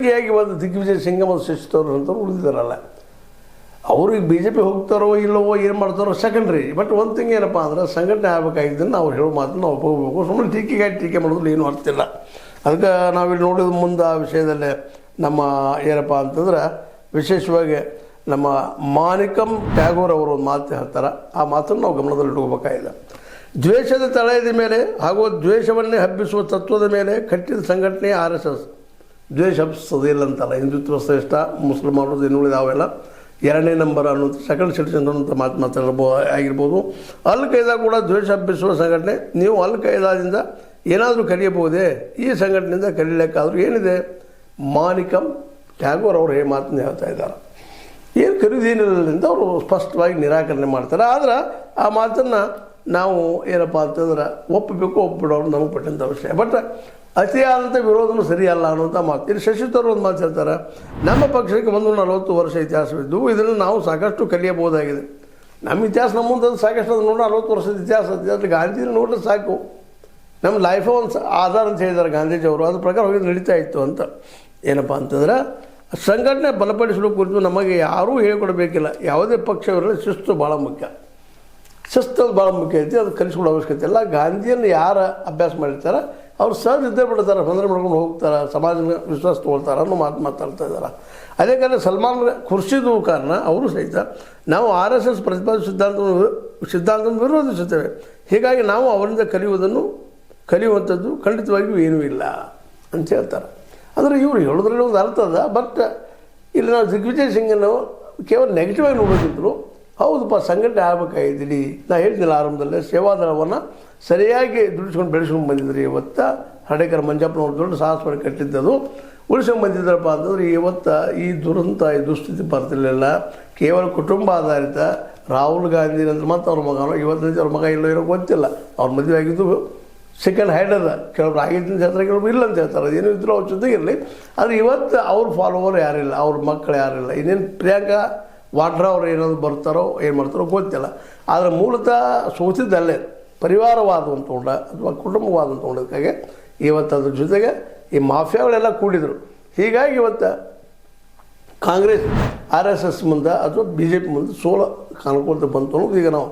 ಹೀಗಾಗಿ ಒಂದು ದಿಗ್ವಿಜಯ್ ಸಿಂಗ್ ಮತ್ತು ಶಶಿತರೂರ್ ಅಂತ ಉಳಿದಿದ್ದಾರಲ್ಲ, ಅವ್ರಿಗೆ ಬಿ ಜೆ ಪಿ ಹೋಗ್ತಾರೋ ಇಲ್ಲವೋ ಏನು ಮಾಡ್ತಾರೋ ಸೆಕೆಂಡ್ರಿ. ಬಟ್ ಒಂದು ಥಿಂಗ್ ಏನಪ್ಪ ಅಂದ್ರೆ ಸಂಘಟನೆ ಆಗಬೇಕಾಗಿದ್ದನ್ನು ಅವ್ರು ಹೇಳೋ ಮಾತನ್ನು ನಾವು ಒಪ್ಕೋಬೇಕು. ಸುಮ್ಮನೆ ಟೀಕೆ ಮಾಡೋದ್ರಲ್ಲಿ ಏನು ಅರ್ಥ ಇಲ್ಲ. ಅದಕ್ಕೆ ನಾವಿಲ್ಲಿ ನೋಡಿದ ಮುಂದೆ ಆ ವಿಷಯದಲ್ಲೇ ನಮ್ಮ ಏನಪ್ಪ ಅಂತಂದ್ರೆ ವಿಶೇಷವಾಗಿ ನಮ್ಮ ಮಾಣಿಕಂ ಟ್ಯಾಗೋರ್ ಅವರು ಒಂದು ಮಾತು ಹೇಳ್ತಾರೆ. ಆ ಮಾತನ್ನು ನಾವು ಗಮನದಲ್ಲಿ ಇಟ್ಕೋಬೇಕಾಗಿದೆ. ದ್ವೇಷದ ತಳಯದ ಮೇಲೆ ಹಾಗೂ ದ್ವೇಷವನ್ನೇ ಹಬ್ಬಿಸುವ ತತ್ವದ ಮೇಲೆ ಕಟ್ಟಿದ ಸಂಘಟನೆ RSS. ದ್ವೇಷ ಹಬ್ಬಿಸೋದಿಲ್ಲ ಅಂತಲ್ಲ, ಹಿಂದುತ್ವ ಶ್ರೇಷ್ಠ, ಮುಸ್ಲಿಮರು ಇನ್ನುಳಿದಾವೆಲ್ಲ ಎರಡನೇ ನಂಬರ್ ಅನ್ನೋದು ಸೆಕೆಂಡ್ ಸಿಟಿಸನ್ ಅನ್ನೋಂಥ ಆಗಿರ್ಬೋದು. ಅಲ್ ಖೈದಾ ಕೂಡ ದ್ವೇಷ ಹಬ್ಬಿಸುವ ಸಂಘಟನೆ. ನೀವು ಅಲ್ ಖೈದಾದಿಂದ ಏನಾದರೂ ಕಲಿಯಬಹುದೇ? ಈ ಸಂಘಟನೆಯಿಂದ ಕಲಿಯಲಿಕ್ಕಾದರೂ ಏನಿದೆ? ಮಾಣಿಕಂ ಟ್ಯಾಗೋರ್ ಅವರು ಈ ಮಾತನ್ನು ಹೇಳ್ತಾ ಇದ್ದಾರೆ. ಏನು ಖರೀದೇನಿಲ್ಲ ಅವರು ಸ್ಪಷ್ಟವಾಗಿ ನಿರಾಕರಣೆ ಮಾಡ್ತಾರೆ. ಆದ್ರೆ ಆ ಮಾತನ್ನು ನಾವು ಏನಪ್ಪ ಅಂತಂದ್ರೆ ಒಪ್ಪಬಿಡೋರು ನಮಗೆ ಪಟ್ಟಂಥ ವಿಷಯ. ಬಟ್ ಅತಿಯಾದಂಥ ವಿರೋಧನೂ ಸರಿಯಲ್ಲ ಅನ್ನೋಂಥ ಮಾತು. ಇಲ್ಲಿ ಶಶಿತರೂರ್ ಒಂದು ಮಾತು ಹೇಳ್ತಾರೆ, ನಮ್ಮ ಪಕ್ಷಕ್ಕೆ 140 ವರ್ಷ ಇತಿಹಾಸವಿದ್ದು ಇದನ್ನು ನಾವು ಸಾಕಷ್ಟು ಕಲಿಯಬಹುದಾಗಿದೆ. ನಮ್ಮ ಇತಿಹಾಸ ನಮ್ಮ ಮುಂದೆ ಸಾಕಷ್ಟು ಅದು ನೋಡಿ 40 ವರ್ಷದ ಇತಿಹಾಸ ಅದು ಗಾಂಧಿ ನೋಡಿದ್ರೆ ಸಾಕು. ನಮ್ಮ ಲೈಫೇ ಒಂದು ಆಧಾರ ಅಂತ ಹೇಳಿದ್ದಾರೆ ಗಾಂಧೀಜಿಯವರು. ಅದ್ರ ಪ್ರಕಾರ ಹೋಗಿ ನಡೀತಾ ಇತ್ತು ಅಂತ. ಏನಪ್ಪ ಅಂತಂದ್ರೆ ಸಂಘಟನೆ ಬಲಪಡಿಸಲು ಕುರಿತು ನಮಗೆ ಯಾರೂ ಹೇಳಿಕೊಡಬೇಕಿಲ್ಲ. ಯಾವುದೇ ಪಕ್ಷವಿರಲಿ ಶಿಸ್ತು ಭಾಳ ಮುಖ್ಯ. ಶಿಸ್ತು ಭಾಳ ಮುಖ್ಯ ಐತಿ, ಅದು ಕಲಿಸ್ಕೊಳ್ಳೋ ಅವಶ್ಯಕತೆ ಇಲ್ಲ. ಗಾಂಧಿಯನ್ನು ಯಾರು ಅಭ್ಯಾಸ ಮಾಡಿರ್ತಾರೆ ಅವ್ರು ಸಹಜ ಇದ್ದೇ ಬಿಡ್ತಾರೆ, ತೊಂದರೆ ಮಾಡ್ಕೊಂಡು ಹೋಗ್ತಾರೆ, ಸಮಾಜನ ವಿಶ್ವಾಸ ತೊಗೊಳ್ತಾರೆ ಅನ್ನೋ ಮಾತಾಡ್ತಾ ಇದ್ದಾರೆ. ಅದೇ ಕಾರಣ ಸಲ್ಮಾನ್ ಖುರ್ಷಿದ್ ಕಾರಣ ಅವರು ಸಹಿತ ನಾವು RSS ಪ್ರತಿಪಾದಿತ ಸಿದ್ಧಾಂತವನ್ನು ವಿರೋಧಿಸುತ್ತೇವೆ. ಹೀಗಾಗಿ ನಾವು ಅವರಿಂದ ಕಲಿಯುವಂಥದ್ದು ಖಂಡಿತವಾಗಿಯೂ ಏನೂ ಇಲ್ಲ ಅಂತ ಹೇಳ್ತಾರೆ. ಅಂದರೆ ಇವರು ಹೇಳೋದ್ರಲ್ಲಿ ಒಂದು ಅರ್ಥ ಅದ. ಬಟ್ ಇಲ್ಲಿ ನಾವು ದಿಗ್ವಿಜಯ್ ಸಿಂಗನ್ನು ಕೇವಲ ನೆಗೆಟಿವ್ ಆಗಿ ನೋಡೋದಿದ್ರು. ಹೌದಪ್ಪ, ಸಂಘಟನೆ ಆಗಬೇಕಾಗಿದ್ದೀನಿ. ನಾನು ಹೇಳ್ತಿಲ್ಲ ಆರಂಭದಲ್ಲೇ ಸೇವಾದಳವನ್ನು ಸರಿಯಾಗಿ ದುಡಿಸ್ಕೊಂಡು ಬೆಳೆಸ್ಕೊಂಡು ಬಂದಿದ್ರಿ. ಇವತ್ತು ಹಡೇಕರ್ ಮಂಜಪ್ಪನವ್ರು ದೊಡ್ಡ ಸಾಹಸ ಮಾಡಿ ಕಟ್ಟಿದ್ದದು ಉಳಿಸ್ಕೊಂಡು ಬಂದಿದ್ದಾರಪ್ಪ ಅಂತಂದ್ರೆ ಇವತ್ತು ಈ ದುರಂತ ಈ ದುಸ್ಥಿತಿ ಬರ್ತಿರಲಿಲ್ಲ. ಕೇವಲ ಕುಟುಂಬ ಆಧಾರಿತ ರಾಹುಲ್ ಗಾಂಧಿ ನಂತರ ಮತ್ತು ಅವ್ರ ಮಗನೋ ಇವತ್ತಿನ ಅವ್ರ ಮಗ ಇರೋ ಗೊತ್ತಿಲ್ಲ. ಅವ್ರ ಮದುವೆ ಆಗಿದ್ದು ಸೆಕೆಂಡ್ ಹ್ಯಾಂಡ್ ಅದ. ಕೆಲವ್ರು ಆಗಿದ್ದು ಅಂತ ಹೇಳ್ತಾರೆ, ಕೆಲವರು ಇಲ್ಲ ಅಂತ ಹೇಳ್ತಾರೆ. ಅದೇನು ಇದ್ದರೂ ಅವ್ರ ಜೊತೆಗೆ ಇರಲಿ. ಆದರೆ ಇವತ್ತು ಅವ್ರ ಫಾಲೋವರ್ ಯಾರಿಲ್ಲ, ಅವ್ರ ಮಕ್ಕಳು ಯಾರಿಲ್ಲ. ಇನ್ನೇನು ಪ್ರಿಯಾಂಕಾ ವಾಡ್ರಾ ಅವ್ರು ಏನಾದ್ರು ಬರ್ತಾರೋ ಏನು ಮಾಡ್ತಾರೋ ಗೊತ್ತಿಲ್ಲ. ಆದರೆ ಮೂಲತಃ ಸೋತಿದ್ದಲ್ಲೇ ಪರಿವಾರವಾದ ಅಂತ ತೊಗೊಂಡ ಅಥವಾ ಕುಟುಂಬವಾದ ಅಂತ ತೊಗೊಂಡದಕ್ಕಾಗೆ ಇವತ್ತು ಅದ್ರ ಜೊತೆಗೆ ಈ ಮಾಫಿಯಾಗಳೆಲ್ಲ ಕೂಡಿದರು. ಹೀಗಾಗಿ ಇವತ್ತು ಕಾಂಗ್ರೆಸ್ RSS ಮುಂದೆ ಅಥವಾ BJP ಮುಂದೆ ಸೋಲ ಕಾಣ್ಕೊಳ್ತಾ ಬಂತು ಅನ್ನೋದು ಈಗ ನಾವು